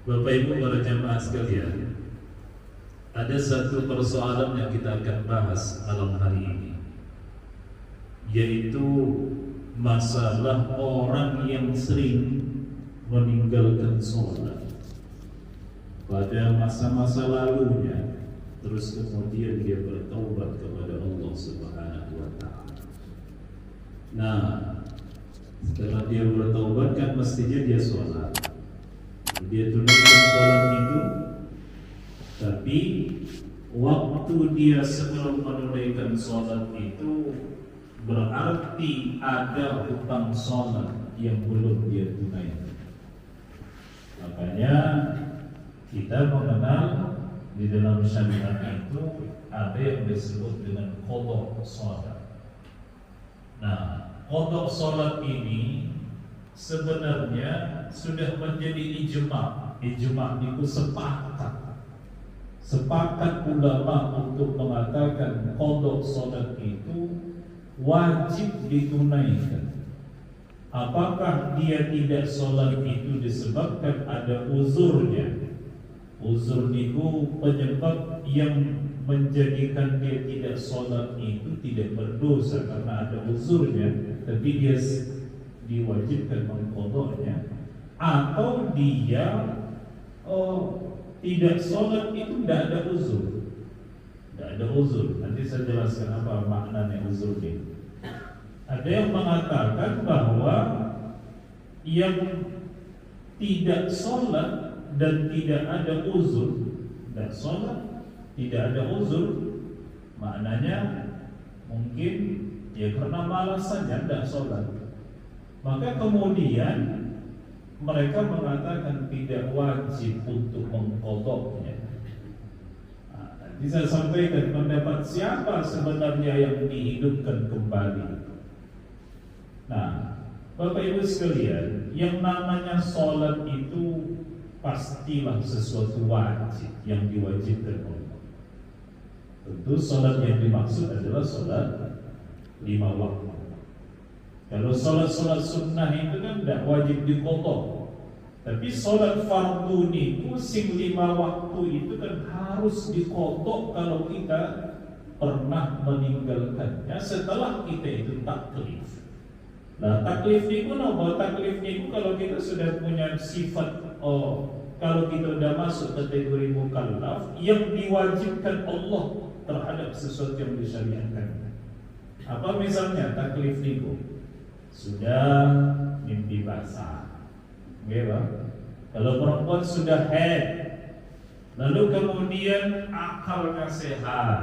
Bapak Ibu para jamaah sekalian, ada satu persoalan yang kita akan bahas malam hari ini, yaitu masalah orang yang sering meninggalkan sholat pada masa-masa lalunya, terus kemudian dia bertaubat kepada Allah Subhanahu wa Ta'ala. Nah, setelah dia bertaubat kan mestinya dia sholat, dia tunaikan sholat itu, tapi waktu dia sebelum menunaikan sholat itu berarti ada hutang sholat yang belum dia tunaikan. Makanya kita mengenal di dalam syariat itu ada yang disebut dengan qadha sholat. Nah, qadha sholat ini sebenarnya sudah menjadi ijma. Ijma itu sepakat ulama untuk mengatakan qadha sholat itu wajib ditunaikan. Apakah dia tidak sholat itu disebabkan ada uzurnya? Uzur itu penyebab yang menjadikan dia tidak sholat itu tidak berdosa karena ada uzurnya, tapi dia diwajibkan mengqadhanya. Atau dia tidak sholat itu tidak ada uzur. Tidak ada uzur. Nanti saya jelaskan apa maknanya uzur ini. Ada yang mengatakan bahwa yang tidak sholat dan tidak ada uzur, tidak sholat, tidak ada uzur, maknanya mungkin ya karena malas saja tidak sholat. Maka kemudian mereka mengatakan tidak wajib untuk mengqadhanya. Nanti saya sampaikan pendapat siapa sebenarnya yang dihidupkan kembali. Nah, Bapak Ibu sekalian, yang namanya sholat itu pastilah sesuatu wajib yang diwajibkan Allah. Tentu sholat yang dimaksud adalah sholat 5 waktu. Kalau sholat sunnah itu kan tidak wajib diqadha. Tapi sholat fardu niku sing 5 waktu itu kan harus diqadha kalau kita pernah meninggalkannya setelah kita itu taklif. Nah, taklif niku napa? Taklif niku kalau kita sudah punya sifat kalau kita sudah masuk kategori mukallaf yang diwajibkan Allah terhadap sesuatu yang disyariatkan. Apa misalnya taklif niku? Sudah mimpi basah. Kalau perempuan sudah haid, lalu kemudian akalnya sehat,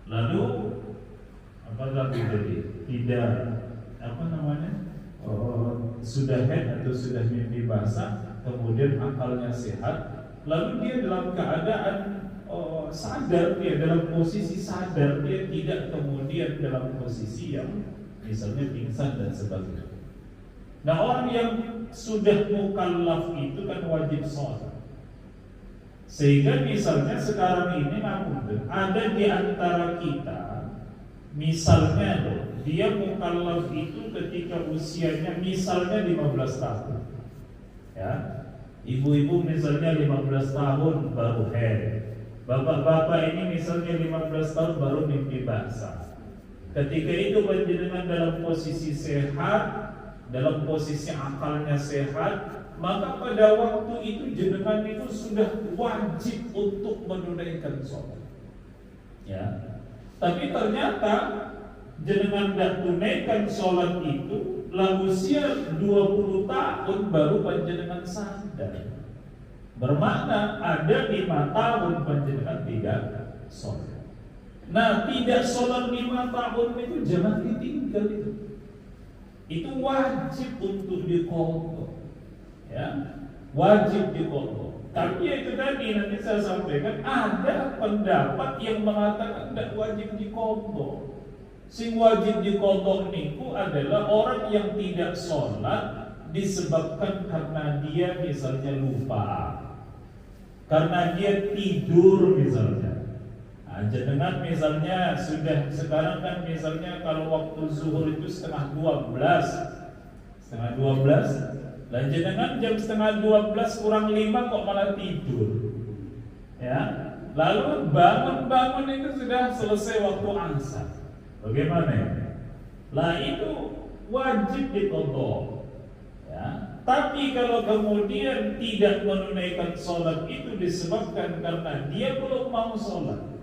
lalu apa lagi tadi? Tidak sudah haid atau sudah mimpi basah, kemudian akalnya sehat, lalu dia dalam keadaan sadar, dia dalam posisi sadar, dia tidak kemudian dalam posisi yang misalnya pingsan dan sebagainya. Nah, orang yang sudah mukallaf itu kan wajib sholat. Sehingga misalnya sekarang ini ada di antara kita, misalnya dia mukallaf itu ketika usianya misalnya 15 tahun. Ya. Ibu-ibu misalnya 15 tahun baru haid. Bapak-bapak ini misalnya 15 tahun baru mimpi basah. Ketika itu panjenengan dalam posisi sehat, dalam posisi akalnya sehat, maka pada waktu itu jenengan itu sudah wajib untuk menunaikan sholat. Ya. Tapi ternyata jenengan tidak tunaikan sholat itu, lalu usia 20 tahun baru panjenengan sadar. Bermakna ada 5 tahun panjenengan tidak sholat. Nah, tidak sholat 5 tahun itu jangan ditinggal itu. Itu wajib untuk diqadha. Ya, wajib diqadha. Tapi itu tadi nanti saya sampaikan ada pendapat yang mengatakan tidak wajib diqadha. Sing wajib diqadha niku adalah orang yang tidak sholat disebabkan karena dia misalnya lupa, karena dia tidur misalnya. Jenengan misalnya sudah sekarang kan misalnya kalau waktu zuhur itu setengah 12, Dan jenengan jam setengah 12 kurang 5 kok malah tidur. Ya. Lalu bangun itu sudah selesai waktu asar. Bagaimana ya? Lah itu wajib diqadha. Ya. Tapi kalau kemudian tidak menunaikan sholat itu disebabkan karena dia belum mau sholat.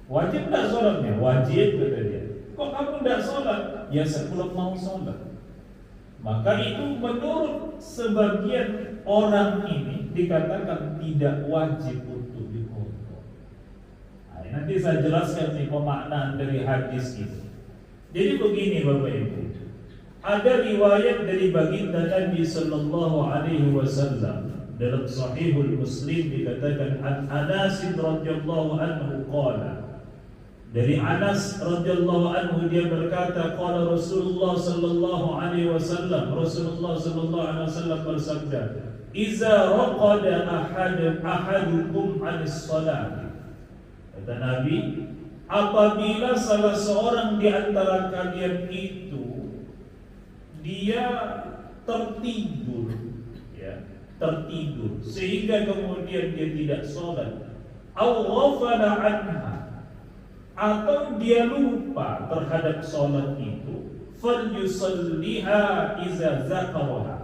Wajib tak sholatnya? Wajib, kata dia. Kok kamu tidak sholat? Ya saya belum mau sholat. Maka itu menurut sebagian orang ini dikatakan tidak wajib untuk diqadha. Nah, nanti saya jelaskan nih pemaknaan dari hadis itu. Jadi begini Bapak Ibu, ada riwayat dari baginda Nabi Sallallahu Alaihi Wasallam dalam Sahihul Muslim dikatakan an Anas radhiyallahu anhu qala. Dari Anas radhiyallahu anhu dia berkata qala Rasulullah sallallahu alaihi wasallam, Rasulullah sallallahu alaihi wasallam bersabda, "Iza raqada ahadukum 'anis shalah." Kata Nabi, apabila salah seorang di antara kalian itu dia tertidur, ya, tertidur sehingga kemudian dia tidak sholat, aw ghafala anha, atau dia lupa terhadap sholat itu, falyusalliha iza zakaraha,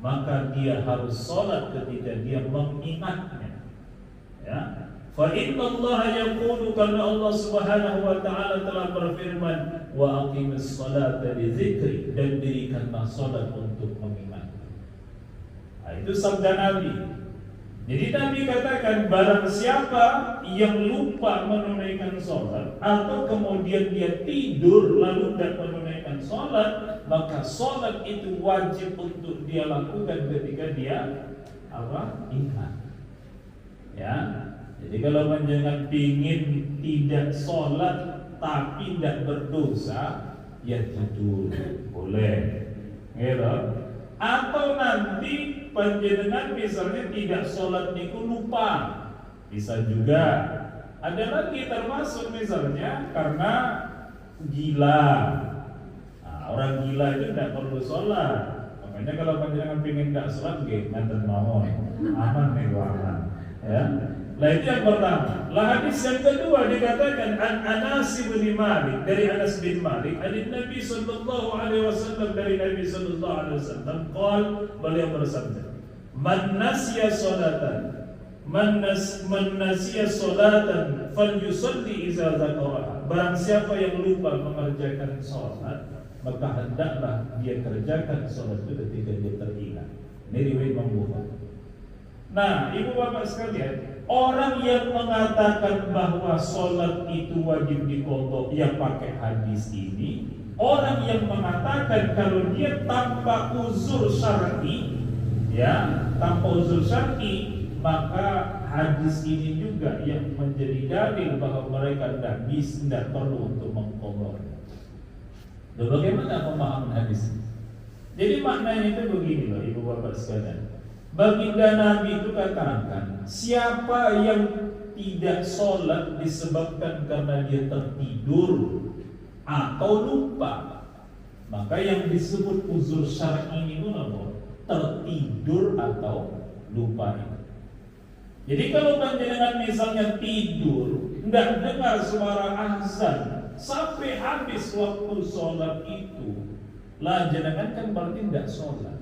maka dia harus sholat ketika dia mengingatnya. Ya, fa inna Allah yaqulu, karena Allah Subhanahu wa taala telah berfirman, wa aqimis sholata li dzikri, dan dirikanlah sholat untuk mengingatku. Nah, itu sabda Nabi. Jadi Nabi katakan barang siapa yang lupa menunaikan sholat atau kemudian dia tidur lalu tidak menunaikan sholat, maka sholat itu wajib untuk dia lakukan ketika dia ingat. Ya, jadi kalau menjangan pingin tidak sholat tapi tidak berdosa, ya tidur boleh, gitu. Atau nanti panjenengan misalnya tidak sholat niku lupa, bisa juga. Ada lagi termasuk misalnya karena gila. Nah, orang gila itu tidak perlu sholat. Makanya kalau panjenengan pengen tidak sholat, ngaten mawon, aman nih aman. Ya. Nah itu yang pertama. Lah hadis yang kedua dikatakan an Anas bin Malik, dari Anas bin Malik, dari Nabi sallallahu alaihi wasallam, dari Nabi sallallahu alaihi wasallam qol, beliau bersabda, man nasiya salatan falyusalli idza dzakaraha, barang siapa yang lupa mengerjakan salat maka hendaklah dia kerjakan salat itu ketika dia teringat. Ini riwayat Imam Bukhari. Nah, ibu bapak sekalian, orang yang mengatakan bahwa sholat itu wajib diqadha yang pakai hadis ini, orang yang mengatakan kalau dia tanpa uzur syar'i, ya, tanpa uzur syar'i, maka hadis ini juga yang menjadi dalil bahwa mereka tidak perlu untuk mengqadha. Dan bagaimana pemahaman hadis ini? Jadi maknanya itu begini loh, ibu bapak sekalian. Baginda Nabi itu katakan, siapa yang tidak sholat disebabkan karena dia tertidur atau lupa, maka yang disebut uzur syar'i ini pun apa? Tertidur atau lupa itu. Jadi kalau panjenengan misalnya tidur, tidak dengar suara azan sampai habis waktu sholat itu, lah jenengan kan berarti tidak sholat.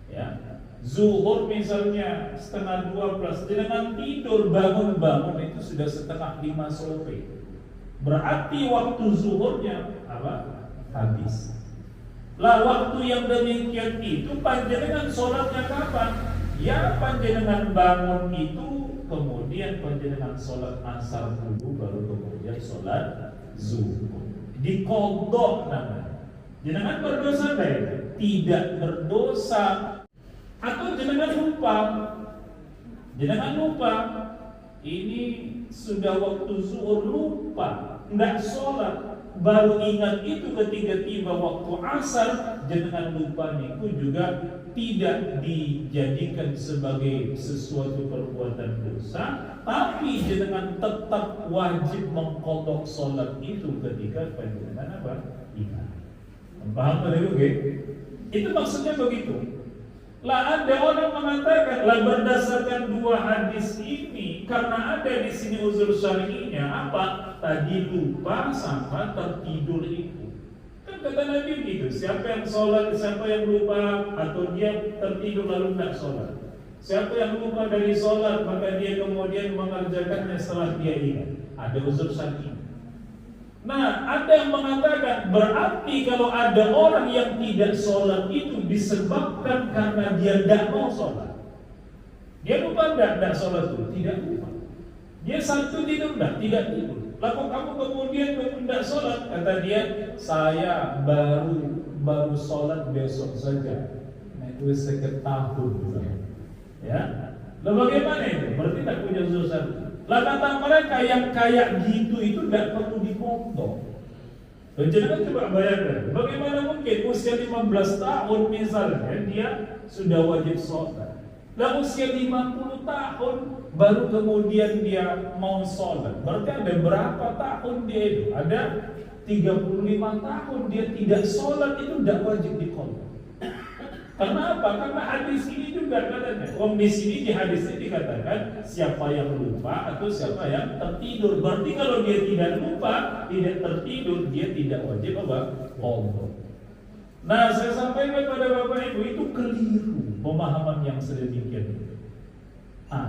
Ya. Zuhur misalnya setengah 12, dengan tidur bangun itu sudah setengah 5 sore. Berarti waktu zuhurnya habis. Lah waktu yang demikian itu panjenengan sholatnya kapan? Ya panjenengan bangun itu, kemudian panjenengan sholat asar dulu, baru kemudian sholat zuhur. Diqadha namanya. Jenengan berdosa enggak? Tidak berdosa. Atau jenengan lupa, ini sudah waktu zuhur, lupa, tidak sholat, baru ingat itu ketika tiba waktu asar, jenengan lupa niku juga tidak dijadikan sebagai sesuatu perbuatan dosa, tapi jenengan tetap wajib mengqadha sholat itu ketika panjenengan ingat. Paham tadi? Itu maksudnya begitu. Lah ada orang mengatakan lah berdasarkan dua hadis ini karena ada di sini uzur syar'inya apa? Tadi lupa sama tertidur itu. Kan kata Nabi gitu, siapa yang sholat, siapa yang lupa atau dia tertidur lalu tidak sholat. Siapa yang lupa dari sholat maka dia kemudian mengerjakannya setelah dia ingat. Ada uzur syar'i. Nah, ada yang mengatakan berarti kalau ada orang yang tidak sholat itu disebabkan karena dia tidak mau sholat. Dia lupa tidak sholat itu? Tidak lupa. Dia satu tidur tidak tidur. Lalu kamu kemudian tidak sholat, kata dia, saya baru sholat besok saja. Nah, itu seketahun misalnya. Ya, lalu bagaimana itu? Berarti tak punya uzur syar'i. Lah kata mereka yang kayak gitu itu tidak perlu dipotong. Jangan coba bayangkan, bagaimana mungkin usia 15 tahun misalnya dia sudah wajib sholat. Lah usia 50 tahun baru kemudian dia mau sholat. Berarti ada berapa tahun dia itu? Ada 35 tahun dia tidak sholat, itu tidak wajib diqadha. Karena apa? Karena hadis ini juga katanya. Di sini di hadis ini dikatakan siapa yang lupa atau siapa yang tertidur. Berarti kalau dia tidak lupa, tidak tertidur, dia tidak wajib apa? Qadha. Nah, saya sampaikan pada Bapak Ibu itu keliru pemahaman yang sedemikian itu.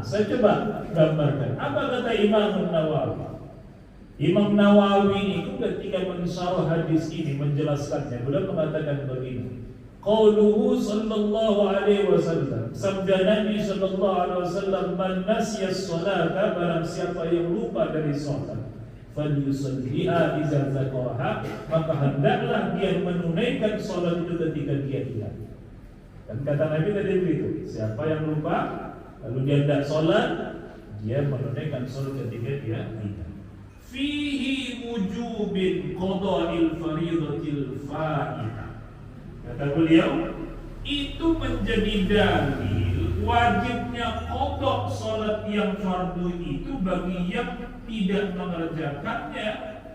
Saya coba gambarkan. Apa kata Imam Nawawi? Imam Nawawi itu ketika mensyarah hadis ini menjelaskannya, beliau mengatakan begini. Qauluhu sallallahu alaihi wasallam, sabda Nabi sallallahu alaihi wasallam, man nasiya as-salata, barang siapa yang lupa dari salat, falyusalliha idza dzakaraha, maka hendaklah dia menunaikan salat itu ketika dia ingat. Dan kata Nabi tadi begitu, siapa yang lupa lalu dia tidak salat, dia menunaikan salat ketika dia ingat. Fihi wujubil qada'il fariidatil fa'itah. Kata beliau, itu menjadi dalil wajibnya qadha salat yang fardu itu bagi yang tidak mengerjakannya,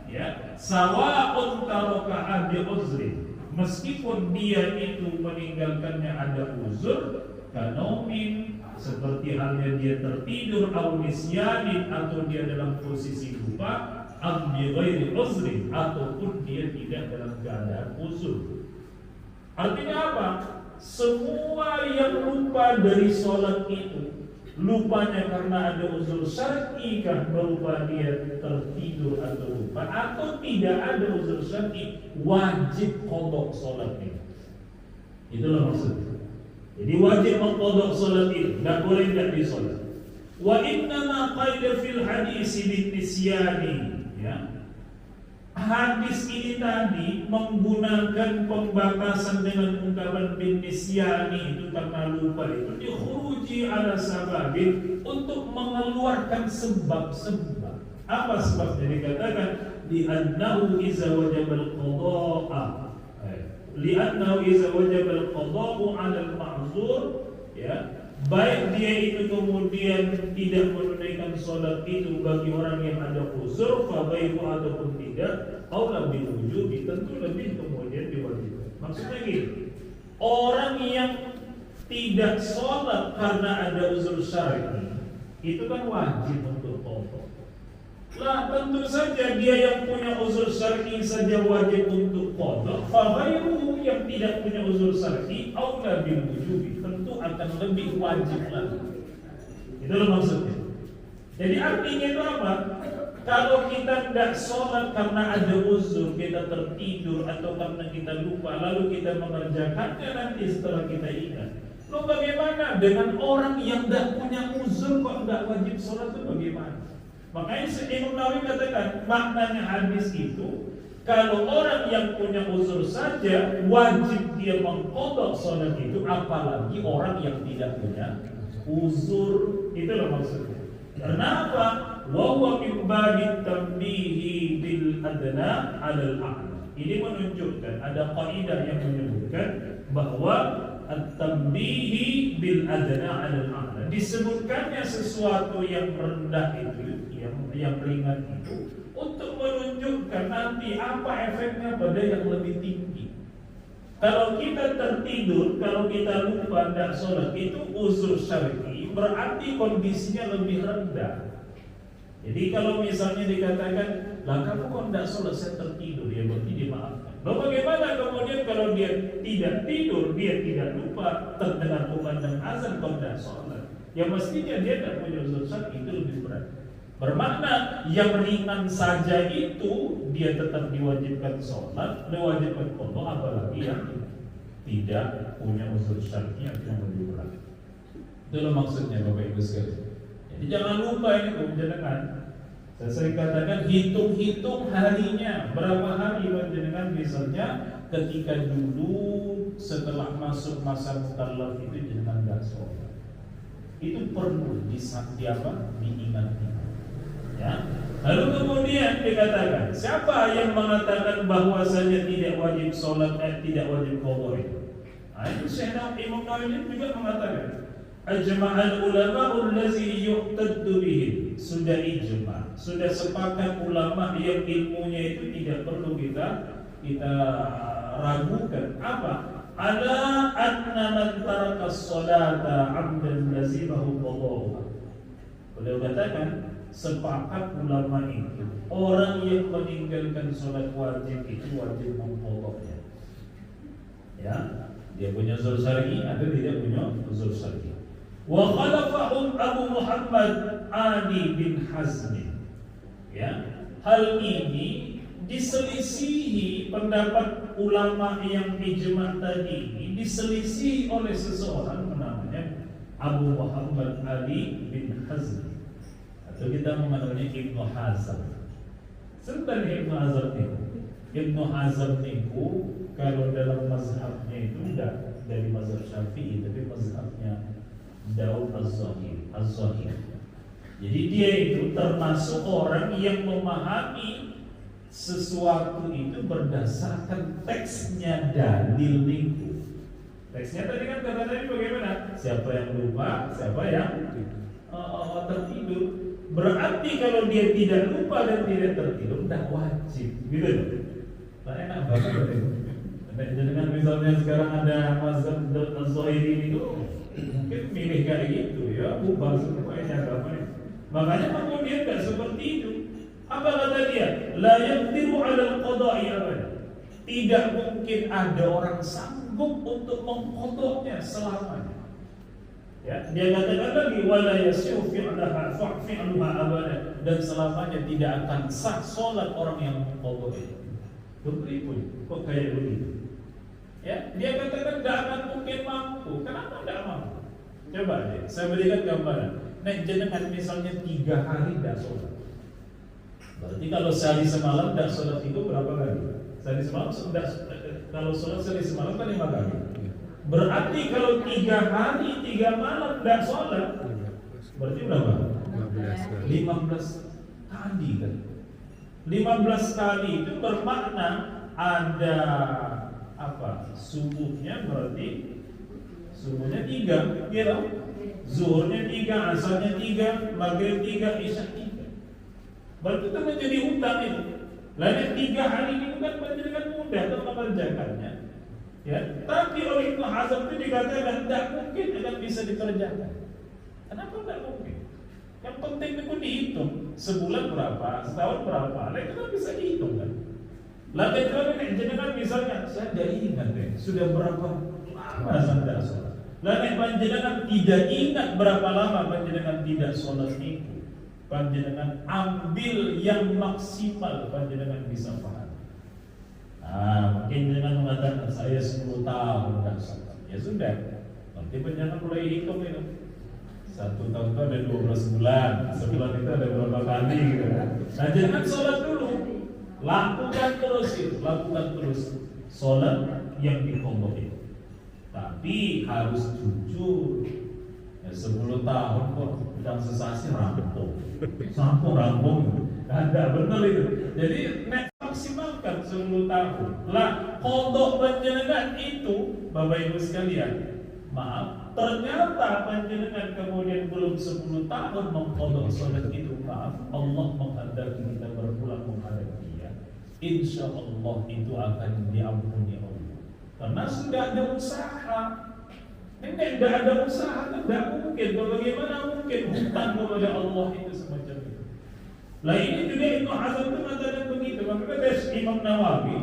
ya, sawa'un tarakaha bi uzrin, meskipun dia itu meninggalkannya ada uzur, kanomin, seperti halnya dia tertidur, au nisyanin, atau dia dalam posisi lupa, am bi ghairi uzrin, ataupun dia tidak dalam keadaan uzur. Artinya apa? Semua yang lupa dari sholat itu, lupanya karena ada uzur syar'i kah, berupa dia tertidur atau lupa, atau tidak ada uzur syar'i, wajib qadha sholatnya. Itulah maksudnya. Jadi wajib mengqadha sholat itu, tidak boleh tidak disolat. Wa innama qaida fil hadisi bin nisyani, ya. Hadis ini tadi menggunakan pembatasan dengan ungkapan bin nisyani itu karena lupa itu dikhuruji ala sababin, untuk mengeluarkan sebab-sebab. Apa sebabnya? Dikatakan li'annahu iza wajabal qadha'a, li'annahu iza wajabal qadha'u 'ala al-ma'zur, ya, baik dia itu kemudian tidak menunaikan sholat itu bagi orang yang ada uzur, fabaiku ataupun tidak, aula bil wujubi, tentu lebih kemudian diwajibkan. Maksudnya gini, orang yang tidak sholat karena ada uzur syar'i itu kan wajib untuk qadha. Lah tentu saja dia yang punya uzur syar'i saja wajib untuk qadha, fabaiku yang tidak punya uzur syar'i aula bil wujubi, tentu akan lebih wajib lagi. Itulah maksudnya. Jadi artinya itu apa? Kalau kita tidak sholat karena ada uzur, kita tertidur atau karena kita lupa, lalu kita mengerjakannya nanti setelah kita ingat. Lalu bagaimana dengan orang yang tidak punya uzur kok tidak wajib sholat, itu bagaimana? Makanya Imam Nawawi katakan maknanya hadis itu, kalau orang yang punya uzur saja wajib dia mengqadha sholat itu, apalagi orang yang tidak punya uzur. Itulah maksudnya. Kenapa? Wa huwa min babit tanbihi bil adna 'alal a'la. Ini menunjukkan ada kaidah yang menyebutkan bahwa at-tanbihi bil adna 'alal a'la, disebutkannya sesuatu yang rendah itu, yang ringan itu, untuk menunjukkan nanti apa efeknya pada yang lebih tinggi. Kalau kita tertidur, kalau kita lupa tidak sholat, itu uzur syar'i, berarti kondisinya lebih rendah. Jadi kalau misalnya dikatakan, lah kamu kok tidak sholat, saya tertidur, ya berarti dimaafkan. Lalu bagaimana kemudian kalau dia tidak tidur, dia tidak lupa, terdengar kumandang azan, kok tidak sholat? Ya mestinya dia tidak punya uzur syar'i, itu lebih berat. Bermakna yang ringan saja itu dia tetap diwajibkan sholat, diwajibkan qada, apalagi yang tidak punya uzur syar'i yang lebih berat. Itulah maksudnya Bapak Ibu sekalian. Jadi jangan lupa ini panjenengan. Saya sering katakan hitung-hitung harinya, berapa hari panjenengan misalnya ketika dulu setelah masuk masa mukallaf itu jangan enggak sholat. Itu perlu diingat-ingat. Ya. Lalu kemudian dikatakan, siapa yang mengatakan bahwasanya tidak wajib sholat dan tidak wajib qada itu? Nah, itu Syekh Imam Nawawi juga mengatakan, ajma'al ulama'ul ladzi yu'taddu bihi. Sudah ijma', sudah sepakat ulama yang ilmunya itu tidak perlu kita ragukan. Apa? Ala anna man taraka as-salata 'amdan lazimahu qada'uha. Beliau katakan, sepakat ulama itu orang yang meninggalkan sholat wajib itu wajib mengqadanya. Ya, dia punya uzur syar'i atau tidak punya uzur syar'i. Wa khalafahum Abu Muhammad Ali bin Hazm. Ya, hal ini diselisihi pendapat ulama yang ijma' tadi ini diselisihi oleh seseorang namanya Abu Muhammad Ali bin Hazm. Atau kita mengenalnya Ibnu Hazm. Sebentar Ibnu Hazm itu. Ibnu Hazm itu kalau dalam mazhabnya itu tidak dari mazhab Syafi'i, tapi mazhabnya Daud Az-Zahir. Jadi dia itu termasuk orang yang memahami sesuatu itu berdasarkan teksnya, dalil itu. Teksnya tadi kan kata-katanya bagaimana? Siapa yang lupa, siapa yang tertidur. Berarti kalau dia tidak lupa dan tidak tertidur, tidak wajib, gitu loh. Nah, enak banget itu. Dengan misalnya sekarang ada mazhab Az-Zahiri itu, mungkin milih kayak gitu ya, ubah semuanya agamanya. Makanya kemudian tidak seperti itu. Apa kata dia? La yaqdiru 'ala al-qada'i abada. Tidak mungkin ada orang sanggup untuk mengqadanya selamanya. Ya, dia katakan lagi wala yasihu fi'luha abada, dan selamanya tidak akan sah salat orang yang mengqada itu. Begitu, kok kayak begitu? Ya, dia katakan tidak akan mungkin mampu. Kenapa tidak mampu? Coba deh, saya berikan gambaran. Nek jenengan misalnya 3 hari tidak sholat. Berarti kalau sehari semalam tidak sholat itu berapa kali? Sehari semalam kalau sholat sehari semalam kan 5 kali. Berarti kalau 3 hari 3 malam tidak sholat, berarti berapa? 15 kali kan? 15 kali itu bermakna ada apa? Subuhnya berarti subuhnya 3, gitu. Zuhurnya 3, asarnya 3, maghrib 3, isya 3. Berarti itu menjadi hutang itu. Lain 3 hari itu kan menjadikan mudah untuk mengerjakannya. Ya, tapi oleh Ibnu Hazm itu dikatakan tidak mungkin akan bisa dikerjakan. Kenapa tidak mungkin? Yang penting itu dihitung sebulan berapa, setahun berapa. Nah itu kan bisa dihitung kan. Lalu kalau jenengan misalnya saya tidak ingat deh, sudah berapa lama saya tidak sholat. Lalu panjenengan tidak ingat berapa lama panjenengan tidak sholat itu, panjenengan ambil yang maksimal panjenengan bisa paham. Nah, mungkin jangan mengatakan saya 10 tahun tidak sholat. Ya sudah, nanti panjenengan mulai hitung itu. 1 tahun itu ada 12 bulan, sebulan itu ada berapa kali gitu. Nah, jangan sholat dulu, lakukan terus sholat yang diqadha itu. Tapi harus jujur. Ya 10 tahun kok sedang sesasi rampung. Ada benar itu. Jadi maksimalkan 10 tahun. Lah qadha panjenengan itu Bapak Ibu sekalian, maaf, ternyata panjenengan kemudian belum 10 tahun mengqadha salat itu, maaf, Allah menghendaki kita berpulang menghadap Dia. Insya Allah itu akan diampuni Allah. karena sudah ada usaha. Ini tidak ada usaha, tidak mungkin. Bagaimana mungkin hutang kepada Allah itu semacam itu? Lah ini juga Ibnu Hazm itu mengatakan begitu. Maka kata Imam Nawawi,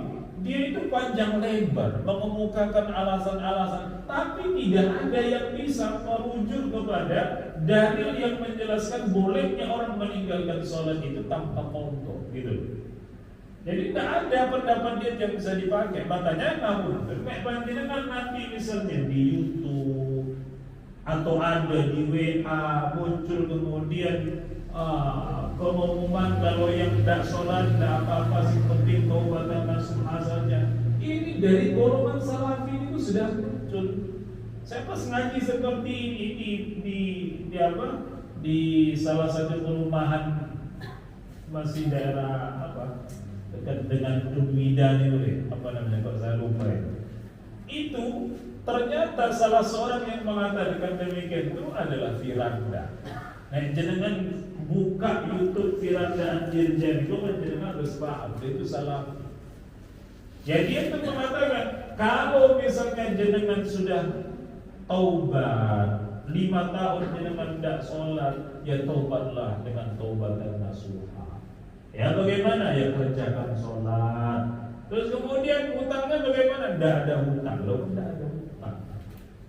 dia itu panjang lebar mengemukakan alasan-alasan, tapi tidak ada yang bisa merujuk kepada dalil yang menjelaskan bolehnya orang meninggalkan sholat itu tanpa qadha, gitu. Jadi tidak ada pendapat dia yang bisa dipakai. Makanya namun panjenengan nanti misalnya di YouTube atau ada di WA muncul kemudian pengumuman kalau yang tidak sholat tidak apa-apa, sih penting taubatan nasuha saja. Ini dari golongan salafi itu sudah muncul. Saya pas ngaji seperti ini di salah satu perumahan masih daerah dekat dengan Dumwidan itu kok saya lupa itu ternyata salah seorang yang mengatakan demikian itu adalah Firanda. Nah, jenengan buka YouTube Firanda Anjirjan itu jenengan harus paham itu salah. Jadi itu mengatakan kalau misalnya jenengan sudah taubat 5 tahun jenengan tidak sholat, ya taubatlah dengan taubat dan nasuha. Ya bagaimana? Ya kerjakan sholat. Terus kemudian hutangnya bagaimana? Tidak ada hutang loh, tidak ada hutang.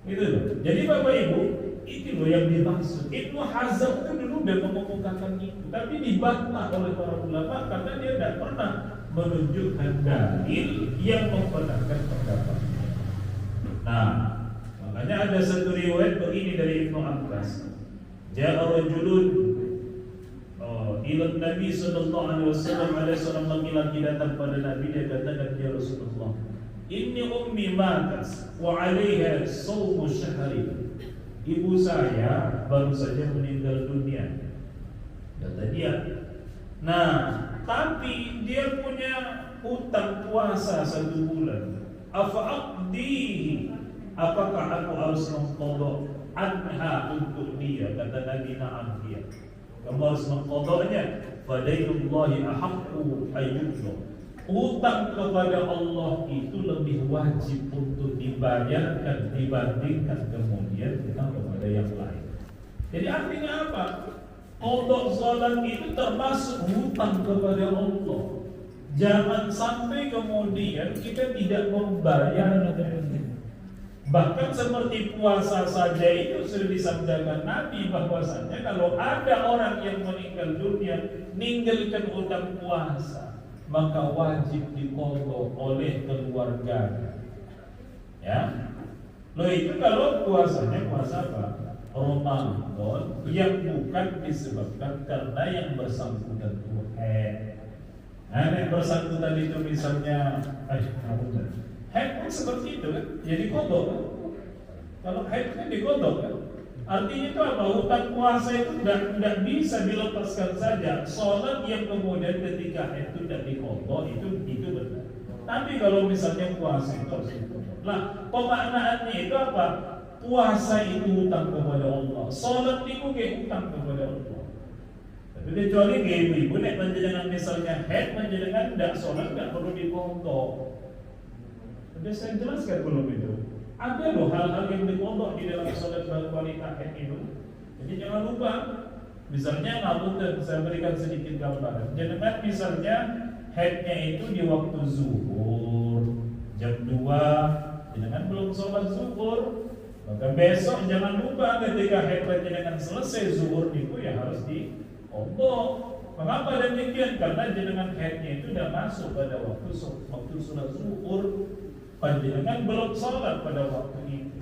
Gitu loh. Jadi Bapak Ibu, itu loh yang dimaksud. Ibnu Hazm itu dulu sudah mengemukakan itu, tapi dibantah oleh para ulama karena dia tidak pernah menunjukkan dalil yang membenarkan pendapatnya. Nah, makanya ada satu riwayat begini dari Ibnu Abbas. Ja'a rajulun ila Nabi sallallahu alaihi wasallam, ada seorang laki-laki datang pada Nabi, dia katakan, ya Rasulullah, inni ummi matat wa 'alaiha shawmu syahri. Ibu saya baru saja meninggal dunia, kata dia. Nah, tapi dia punya hutang puasa 1 bulan. Afa'aqdihi, apakah aku harus mengqadha anha untuk dia? Kata Nabi, na'am dia. Kamu harus mengqadhanya. Fadailullahi ahaqqu ayyuqda. Hutang kepada Allah itu lebih wajib untuk dibayarkan dibandingkan kemudian hutang kepada yang lain. Jadi artinya apa? Qadha salat itu termasuk hutang kepada Allah. Jangan sampai kemudian kita tidak membayar. Bahkan seperti puasa saja itu sudah disabdakan Nabi bahwasanya kalau ada orang yang meninggal dunia meninggalkan hutang puasa, maka wajib diqadha oleh keluarganya. Ya. Loh itu kalau puasanya puasa apa? Ramadan yang bukan disebabkan karena yang bersangkutan itu nah, yang bersangkutan itu misalnya haid pun seperti itu kan, jadi kodok kan? Kalau haid kan dikodok kan? Artinya itu apa? Hutang puasa itu tidak bisa dilepaskan saja. Sholat yang kemudian ketika haid itu tidak dikodok itu benar. Tapi kalau misalnya puasa itu harus dikodok. Nah, pemaknaannya itu apa? Puasa itu hutang kepada Allah, sholat itu kayak hutang kepada Allah. Tapi kecuali kayak ibu-ibu nek menjenengan misalnya haid, menjenengan tidak sholat tidak perlu dikodok. Sudah saya jelaskan belum itu? Ada loh hal-hal yang dikodok di dalam sholat wanita haid itu. Jadi jangan lupa. Misalnya ngapunten, saya berikan sedikit gambaran. Jangan misalnya haidnya itu di waktu zuhur jam 2, jangan belum sholat zuhur. Maka besok jangan lupa ketika haid jangan selesai zuhur itu ya harus dikodok. Mengapa demikian? Karena jenengan haidnya itu sudah masuk pada waktu sholat zuhur. Panjenengan belum sholat pada waktu itu,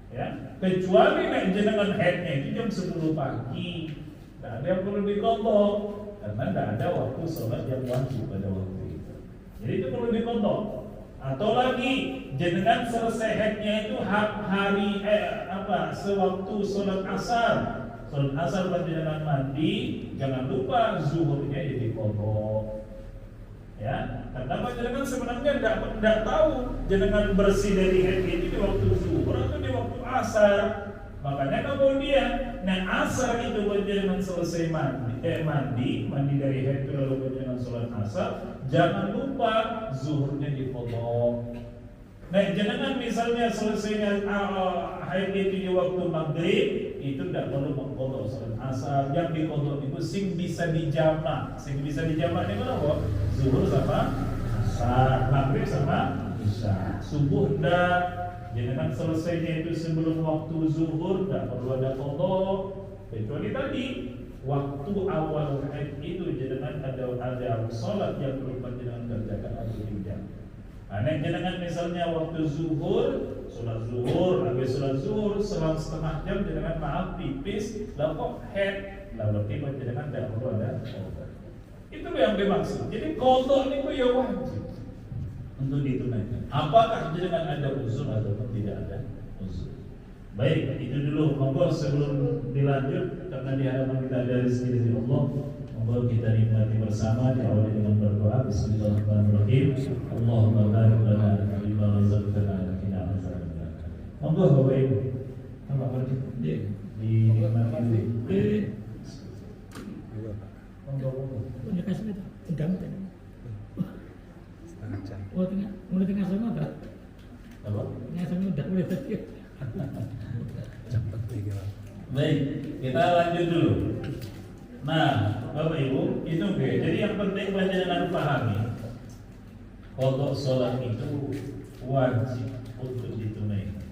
ya. Kecuali nek jenengan haidnya itu jam 10 pagi, tidak ada yang perlu dikodok karena tidak ada waktu sholat yang wajib pada waktu itu. Jadi itu perlu dikodok. Atau lagi jenengan selesai haidnya itu sewaktu sholat asar. Sholat asar panjenengan mandi, jangan lupa zuhurnya jadi kodok. Ya, karena panjenengan sebenarnya tidak tahu jenengan bersih dari haid itu di waktu zuhur atau di waktu asar. Makanya kemudian asar itu panjenengan selesai mandi dari haid itu lalu panjenengan sholat asar, jangan lupa zuhurnya diqadha. Nah, jangan misalnya selesainya haid itu di waktu maghrib, itu tidak perlu mengkodok salat asar. Yang dikodok itu sing bisa dijamak. Sing bisa dijamak ini mana? Zuhur sama asar, maghrib sama isya. Subuh dah, jangan selesainya itu sebelum waktu zuhur, tidak perlu ada kodok. Kecuali tadi waktu awal haid itu jangan ada salat yang perlu jangan kerjakan atau tidak. Anak jenengan misalnya waktu zuhur, sholat zuhur, habis sholat zuhur selang setengah jam jenengan maaf pipis, lah kok head, lah berarti jenengan tidak perlu ada kodok. Itu yang dimaksud. Jadi kodok itu ya wajib untuk ditunaikan. Apakah jenengan ada uzur ataupun tidak ada uzur? Baik, itu dulu. Monggo sebelum dilanjut karena di hadapan kita ada rezeki dari Allah. Monggo kita nikmati bersama, diawali dengan berdoa. Bismillahirrahmanirrahim. Allahumma barik lana fima razaqtana wa qina adzabannar. Monggo Bapak Ibu. Apa lagi? Dinikmati dulu. Monggo. Punya kasih itu, undang kan? Setengah jam. Mulai tengah sama tak? Apa? Tengah sama udah mulai tadi. Cepat nih kita. Baik, kita lanjut dulu. Nah, Bapak Ibu, itu oke. Jadi yang penting jangan pahami, kodok sholat itu wajib untuk ditunaikan.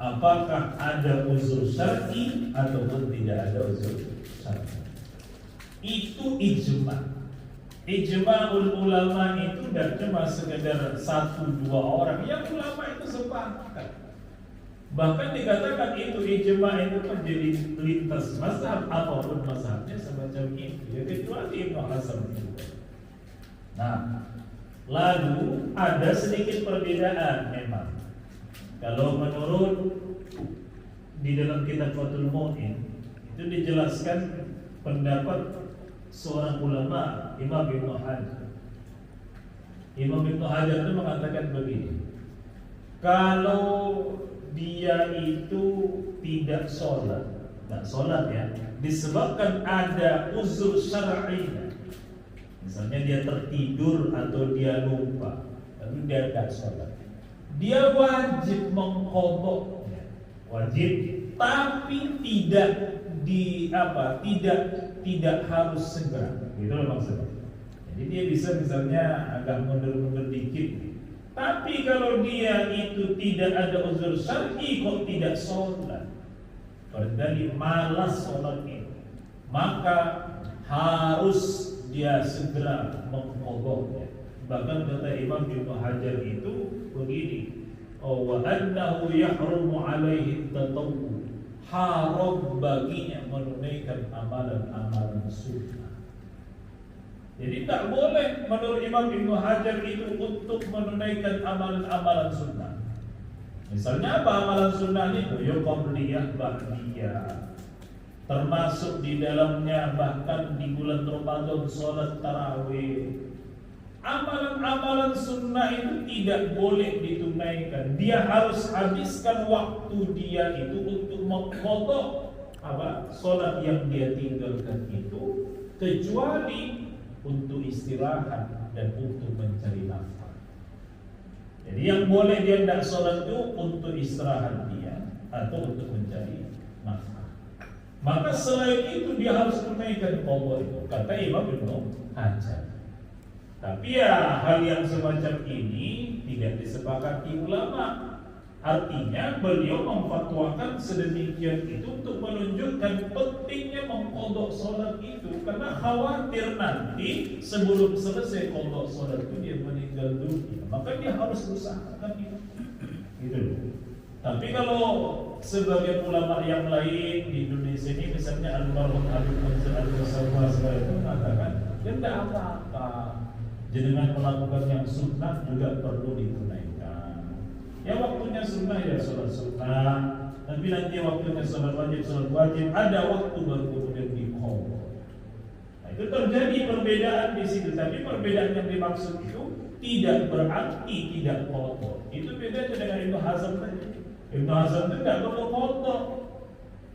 Apakah ada uzur syar'i ataupun tidak ada uzur syar'i? Itu ijma. Ijma'ul ulama itu tidak cuma sekedar 1-2 orang. Yang ulama itu sepakat. Bahkan dikatakan itu ijma itu menjadi lintas mazhab apapun mazhabnya semacam itu. Ya kecuali Ibnu Hazm juga. Nah, lalu ada sedikit perbedaan memang. Kalau menurut di dalam kitab Fathul Mu'in itu dijelaskan pendapat seorang ulama, Imam Ibnu Hajar. Imam Ibnu Hajar itu mengatakan begini, kalau dia itu tidak sholat, tidak sholat ya, disebabkan ada uzur syar'i. Misalnya dia tertidur atau dia lupa, lalu dia tidak sholat, dia wajib mengqadha, wajib, tapi tidak harus segera. Gitu loh maksudnya. Jadi dia bisa misalnya agak mundur-mundur dikit. Tapi kalau dia itu tidak ada uzur syar'i kok tidak sholat, berarti malas sholat itu, maka harus dia segera mengqadha. Bahkan kata Imam Ibnu Hajar itu begini, wa annahu yahrumu alaihi tatawwu, haram baginya menunaikan amalan-amalan sunnah. Jadi tak boleh menurut Imam Ibnu Hajar itu untuk menunaikan amalan-amalan sunnah. Misalnya apa amalan sunnah itu? Ya qabliyah, ba'diyah. Termasuk di dalamnya bahkan di bulan Ramadan sholat tarawih. Amalan-amalan sunnah itu tidak boleh ditunaikan. Dia harus habiskan waktu dia itu untuk mengqadha sholat yang dia tinggalkan itu, kecuali untuk istirahat dan untuk mencari nafkah. Jadi yang boleh dia tidak sholat itu untuk istirahat dia atau untuk mencari nafkah. Maka selain itu dia harus menunaikan qadha itu, kata Imam Ibnu Hajar. Tapi ya hal yang semacam ini tidak disepakati ulama. Artinya beliau memfatwakan sedemikian itu untuk menunjukkan pentingnya mengqadha sholat itu, karena khawatir nanti sebelum selesai qadha sholat itu dia meninggal dunia, maka dia harus usahakan itu. Gitu. Tapi kalau sebagai ulama yang lain di Indonesia ini, misalnya Al-Marhum Habib Mansur Al-Musawa itu mengatakan, ya tidak apa-apa, jenengan melakukan yang sunnah juga perlu ditunaikan. Ya waktunya sunnah ya sholat sunnah, tapi nanti waktunya sholat wajib ada waktu baru kemudian diqadha. Nah, itu terjadi perbedaan di situ, tapi perbedaan yang dimaksud itu tidak berarti tidak qadha. Itu beda dengan Ibnu Hazm tadi. Ibnu Hazm itu tidak perlu qadha.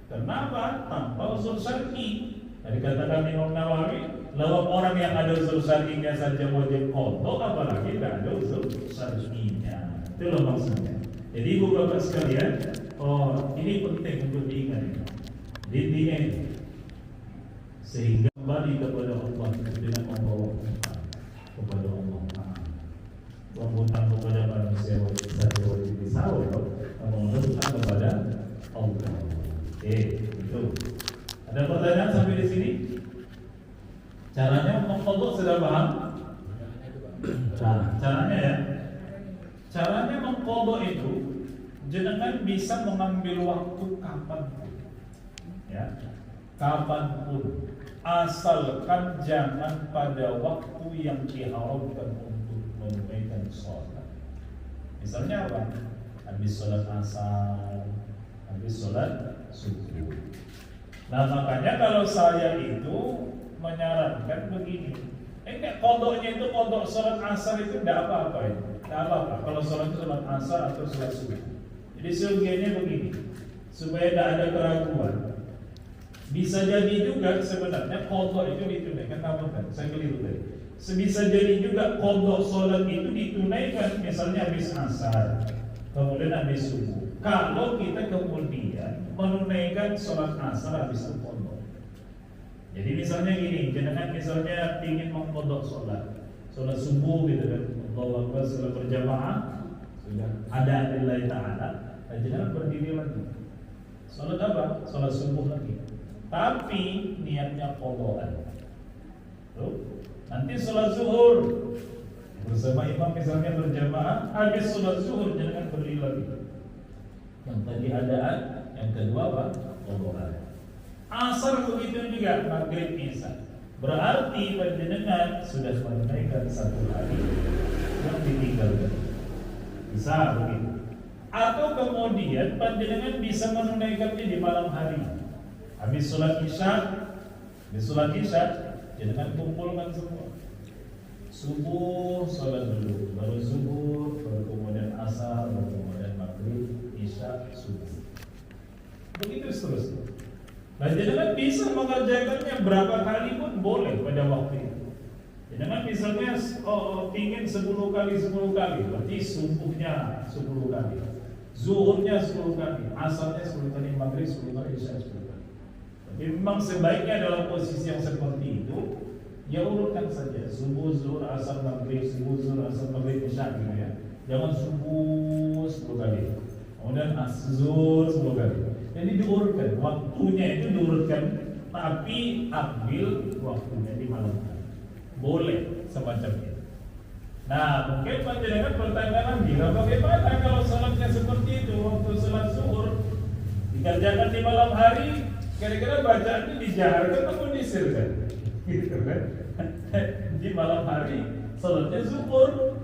Kenapa? Tanpa uzur syar'i. Tadi katakan Imam Nawawi, lawak orang yang ada uzur syar'inya saja wajib qadha, apalagi tidak ada uzur syar'inya. Itulah maksudnya. Jadi ibu bapak sekalian, ini penting untuk diingat. Intinya itu, sehingga kembali kepada Allah dengan membawa kepada Allah. Memohon kepada manusia saja wajib disawal, memohon kepada Allah. Itu. Ada pertanyaan sampai di sini? Caranya mengkodok sudah paham? Caranya ya. Caranya mengkodok itu jenengan bisa mengambil waktu kapanpun, ya, kapanpun, asalkan jangan pada waktu yang diharamkan untuk menunaikan sholat. Misalnya apa? Habis sholat asar, habis sholat subuh. Nah makanya kalau saya itu menyarankan begini, kodoknya itu kodok sholat asar itu tidak apa-apa itu, tidak apa-apa. Kalau sholat itu sholat asar atau sholat subuh. Jadi sebagiannya begini, supaya tidak ada keraguan. Bisa jadi juga sebenarnya kodok itu ditunaikan, kan? Saya keliru tadi. Bisa jadi juga kodok sholat itu ditunaikan, misalnya habis asar, kemudian habis subuh. Kalau kita kemudian menunaikan sholat asar habis kodok. Jadi misalnya gini, jangan misalnya ingin mengkodok sholat subuh gitu kan, Allahu Akbar, sholat berjamaah, sudah ada lillahi ta'ala, dan jangan berdiri lagi. Sholat apa? Sholat subuh lagi. Tapi niatnya kodokan. Nanti sholat zuhur bersama imam misalnya berjamaah, habis sholat zuhur jangan berdiri lagi. Yang tadi adaan, yang kedua apa? Kodokan. Asar begitu juga, maghrib isya. Berarti panjenengan sudah menunaikan satu hari yang ditinggalkan. Bisa begitu. Atau kemudian panjenengan bisa menunaikannya di malam hari. Habis sholat isya, jangan kumpulkan semua. Subuh sholat dulu, baru zuhur, baru kemudian asar, baru kemudian maghrib, isya, subuh. Begitu seterusnya. Nah, jangan bisa mengerjakannya berapa kali pun boleh pada waktu itu. Jangan misalnya ingin 10 kali, berarti subuhnya 10 kali, zuhurnya 10 kali, asarnya 10 kali, maghrib 10 kali, isya 10 kali. Jadi memang sebaiknya dalam posisi yang seperti itu, ya urutkan saja subuh, zuhur, asar, maghrib, subuh, zuhur, asar, maghrib, isya gitu ya. Jangan subuh 10 kali, kemudian zuhur 10 kali. Jadi diurutkan, waktunya itu diurutkan, tapi ambil waktunya di malam hari. Boleh semacam itu. Nah, mungkin panjenengan bertanya lagi, bagaimana kalau sholatnya seperti itu, waktu sholat zuhur dikerjakan di malam hari, kira-kira bacaannya dijaharkan atau disirkan? Gitu kan? Di malam hari sholatnya zuhur.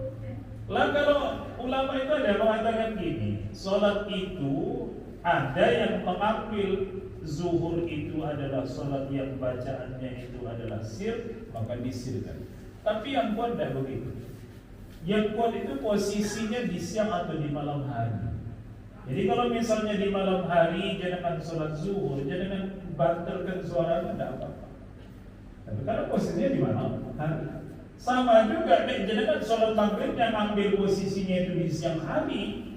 Lah kalau ulama itu ada mengatakan gini, sholat itu ada yang mengambil zuhur itu adalah sholat yang bacaannya itu adalah sir, maka disirkan. Tapi yang kuat tidak begitu. Yang kuat itu posisinya di siang atau di malam hari. Jadi kalau misalnya di malam hari jangan sholat zuhur, jangan banterkan suaranya, tidak apa-apa. Tapi kalau posisinya di malam hari, sama juga jangan sholat maghrib yang ambil posisinya itu di siang hari.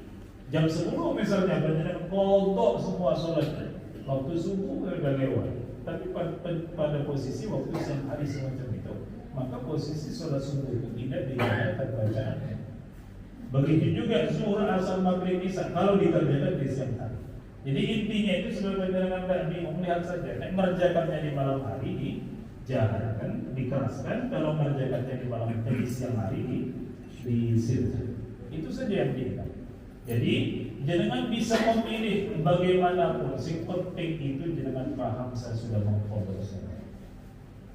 Jam 10 misalnya banyak kodok semua sholatnya. Waktu subuh sudah lewat. Tapi pada posisi waktu siang hari semacam itu, maka posisi sholat subuh itu tidak dilakukan bacaannya. Begitu juga zuhur, asar, maghrib, isya kalau dikerjakan di siang hari. Jadi intinya itu sebenarnya tidak bingung, lihat saja. Mengerjakannya di malam hari dijaharkan, dikeraskan. Kalau mengerjakannya di malam hari, di siang hari disirkan. Itu saja yang diingat. Jadi jangan bisa memilih bagaimanapun. Yang penting itu jangan paham saya sudah mengkodok sholat.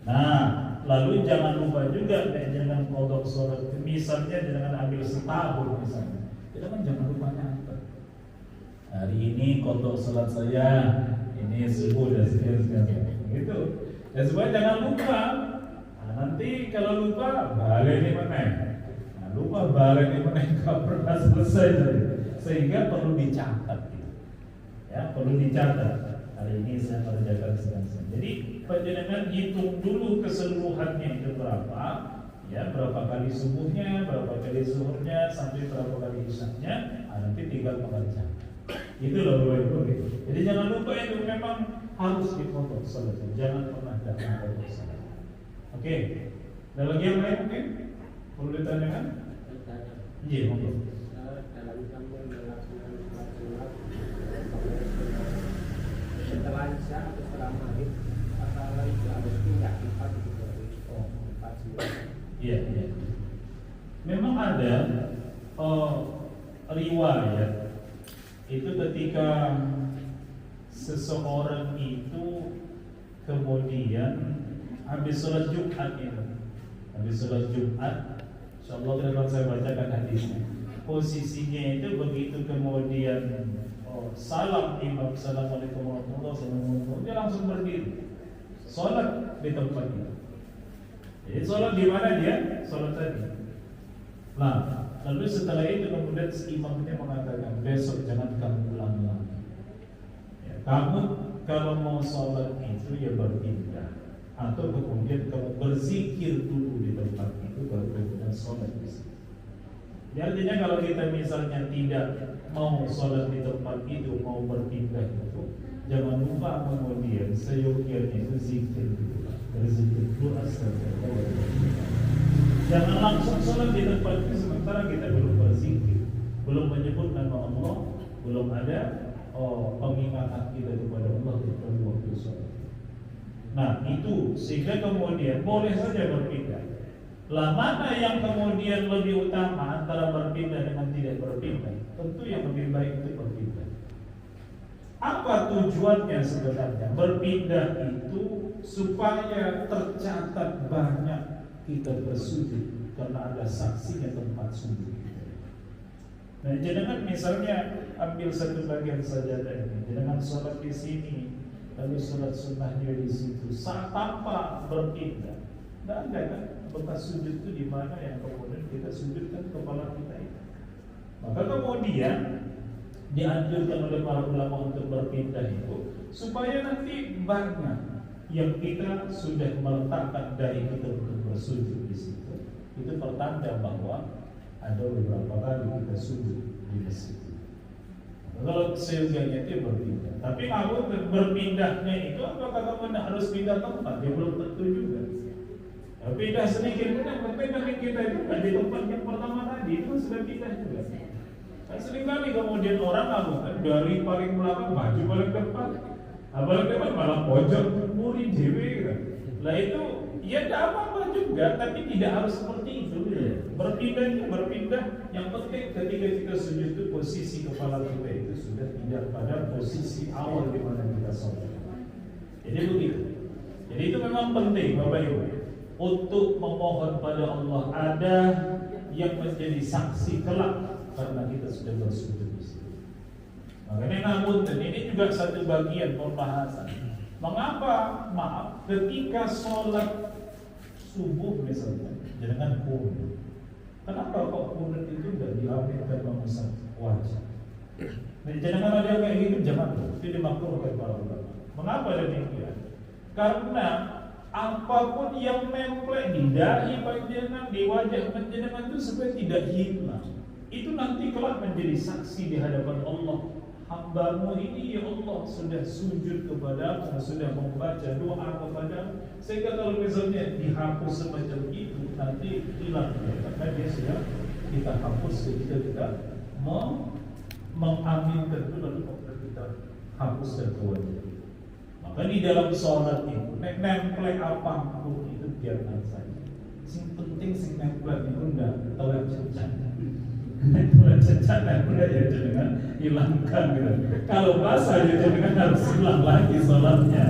Nah, lalu jangan lupa juga jangan kodok sholat. Misalnya jangan ambil setahun misalnya. Jangan lupa nyatet. Hari ini kodok sholat saya, ini subuh dan sekian. Gitu. Dan supaya jangan lupa. Nah, nanti kalau lupa balik ini mana? Nah, lupa balik ini mana? Gak pernah selesai tadi. Sehingga perlu dicatat, ya perlu dicatat. Hari ini saya kerjakan sedang. Jadi panjenengan hitung dulu keseluruhannya itu berapa, Ya, berapa kali subuhnya, berapa kali zuhurnya, sampai berapa kali isyaknya, nanti tinggal mengerjakan. Itu loh Bapak Ibu. Jadi jangan lupa itu memang harus dipotong salatnya, jangan pernah datang ke salat. Oke. Ada lagi yang lain mungkin? Perlu ditanyakan? Iya, monggo. Setelah isya atau setelah maghrib, apakah itu harus pindah tempat itu dari tempat sebelumnya? Iya, iya. Memang ada riwayat itu ketika seseorang itu kemudian habis sholat Jumat itu, habis sholat Jumat, insyaallah ke depan saya bacakan hadisnya. Posisinya itu begitu kemudian salam imam, assalamualaikum warahmatullahi wabarakatuh, dia langsung berdiri sholat di tempat itu. Jadi sholat di mana dia? Sholat tadi. Nah, lalu setelah itu kemudian si imamnya mengatakan, besok jangan kamu ulang lagi. Ya, kamu kalau mau sholat itu ya berpindah, atau kemudian kamu berzikir dulu di tempat itu baru kemudian sholat di situ. Jadi artinya kalau kita misalnya tidak mau sholat di tempat itu, mau berpindah itu, jangan lupa kemudian seyogyanya itu zikir dulu. Berzikir dulu astagfirullah. Jangan langsung sholat di tempat itu sementara kita belum berzikir, belum menyebut nama Allah, belum ada pengingatan kita kepada Allah di waktu sholat. Nah itu sehingga kemudian boleh saja berpindah. Lah mana yang kemudian lebih utama antara berpindah dengan tidak berpindah? Tentu yang lebih baik itu berpindah. Apa tujuannya sebenarnya? Berpindah itu supaya tercatat banyak kita bersujud karena ada saksinya tempat sujud. Nah, jangan misalnya ambil satu bagian sajadah ini, jangan sholat di sini, lalu sholat sunnahnya di situ, tanpa berpindah. Tidak ada kan? Bekas sujud itu di mana yang kemudian kita sujudkan kepala kita itu. Maka kemudian dianjurkan oleh para ulama untuk berpindah itu supaya nanti banyak yang kita sudah meletakkan dari kita untuk bersujud di situ. Itu pertanda bahwa ada beberapa kali kita sujud di masjid. Kalau seyogyanya itu berpindah. Tapi kalau berpindahnya itu apakah kamu harus pindah tempat? Ya belum tentu juga. Ya, pindah sedikit pun yang penting nanti kita itu di tempat yang pertama tadi itu sudah pindah juga. Kan seringkali kemudian orang lakukan dari paling belakang maju paling depan, paling depan malah pojok muri dewe gitu. Lah itu ya tidak apa-apa juga, tapi tidak harus seperti itu. Berpindahnya berpindah, yang penting ketika kita sujud itu posisi kepala kita itu sudah tidak pada posisi awal di mana kita sholat. Jadi begitu. Jadi itu memang penting Bapak Ibu untuk memohon pada Allah ada yang menjadi saksi kelak karena kita sudah bersujud di situ. Makanya namun ini juga satu bagian pembahasan. Mengapa maaf ketika sholat subuh misalnya jangan kunut. Kenapa kok kunut itu tidak dilakukan memusak wajah? Dan jangan ada kayak gitu, jangan. Itu dimakruhkan para ulama. Mengapa demikian? Karena apapun yang nempel di dahi panjenengan, di wajah panjenengan itu supaya tidak hilang. Itu nanti kelak menjadi saksi di hadapan Allah. Hamba-Mu ini ya Allah sudah sujud kepadamu, sudah membaca doa kepadamu, sehingga kalau misalnya dihapus semacam itu nanti hilang ya, karena dia sudah kita hapus ketika kita mengaminkan itu lalu kita hapus dan wajah. Maka di dalam sholat itu nempel apapun itu biarkan saja. Sing penting sing nempel itu enggak telat cecat. Telat cecat udah ya dengan hilangkan gitu. Kalau basah ya dengan harus hilang lagi sholatnya.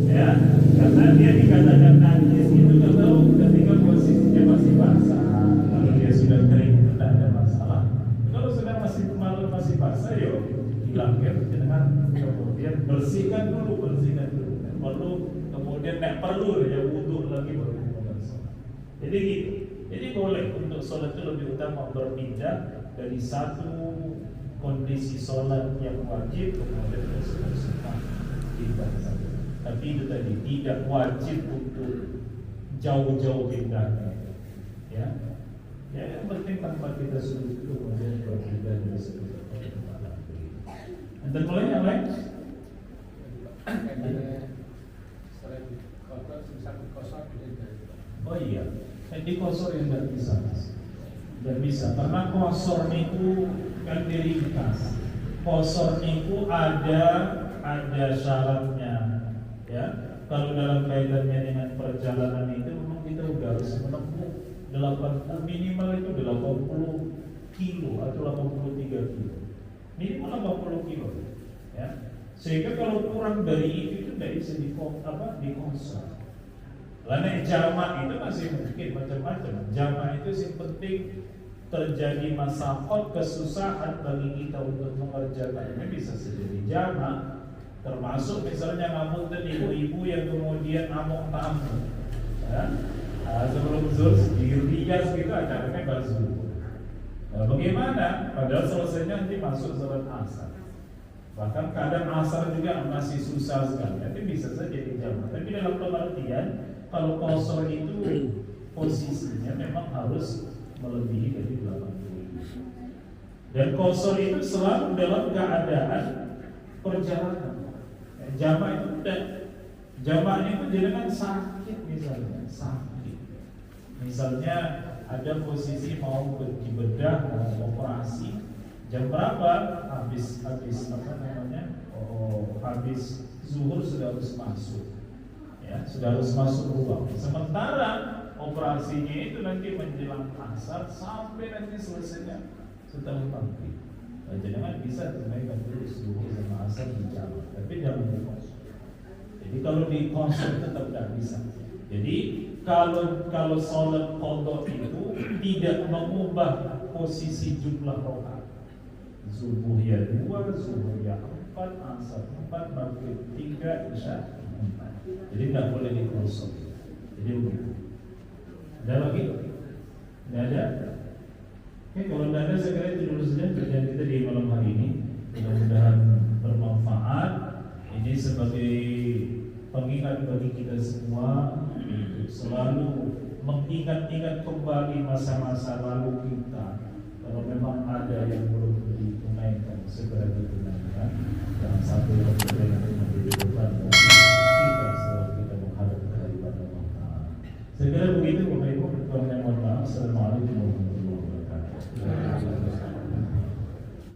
Ya, karena dia dikatakan najis itu kalau ketika posisinya masih basah. Kalau dia sudah kering itu tidak ada masalah. Kalau sudah masih basah ya hilangkan dengan kemudian bersihkan dulu. Perlu kemudian perlu ya wudu lagi baru kemudian sholat. Jadi gitu. Jadi boleh untuk sholat itu lebih utama berpindah dari satu kondisi sholat yang wajib kemudian ke sunnah pindah saja. Tapi itu tadi tidak wajib untuk jauh-jauh pindahnya. Ya, ya yang penting tanpa kita suruh itu kemudian berbeda dari satu tempat ke tempat lain. Nanti mulai yang lain. Selain kotor, sebesar kosong Oh iya, di kosor yang tidak bisa, tidak bisa. Karena kosor itu kan diringkas. Kosor itu ada syaratnya, ya. Kalau dalam kaitannya dengan perjalanan itu memang kita udah harus menempuh 80 minimal itu 80 kilo atau 83 kilo. Minimal 80 kilo, ya. Sehingga kalau kurang dari itu tidak bisa dikonsor. Lain jamak itu masih mungkin macam-macam. Jamak itu yang penting terjadi masalah kesusahan bagi kita untuk mengerjakan ini bisa jadi jamak. Termasuk misalnya ngamuk dan ibu-ibu yang kemudian amuk tamu, ya. Sebelum zuhur dirias gitu acaranya baru. Nah, bagaimana? Padahal selesainya nanti masuk salat asar. Bahkan kadang asar juga masih susah sekali. Nanti bisa saja dijamak. Tapi dalam pengertian kalau kosor itu posisinya memang harus melebihi dari 80. Dan kosor itu selalu dalam keadaan perjalanan. Jamak itu tidak. Jamak itu jangan sakit misalnya, sakit. Misalnya ada posisi mau dibedah, mau operasi, jam berapa? Habis habis zuhur sudah harus masuk. Ya, sudah harus masuk ruang. Sementara operasinya itu nanti menjelang asar sampai nanti selesainya setelah maghrib. Jangan bisa tunaikan terus zuhur sama asar berjalan, tapi jangan dikosor. Jadi kalau dikosor tetap tidak bisa. Jadi kalau sholat qadha itu tidak mengubah posisi jumlah rakaat. Zuhur ya 2, zuhur ya 4, asar 4, maghrib 3, isya 4. Jadi tidak boleh dikosor. Jadi begitu. Ada lagi? Tidak ada? Oke, kalau tidak ada saya kira itu dulu saja kerjaan kita di malam hari ini. Mudah-mudahan bermanfaat. Ini sebagai pengingat bagi kita semua untuk selalu mengingat-ingat kembali masa-masa lalu kita. Kalau memang ada yang belum ditunaikan, segera ditunaikan. Jangan sampai yang menjadi beban kita setelah kita menghadap kehadiran Allah. Saya kira begitu, Bapak Ibu. Mohon maaf. Assalamualaikum warahmatullahi wabarakatuh.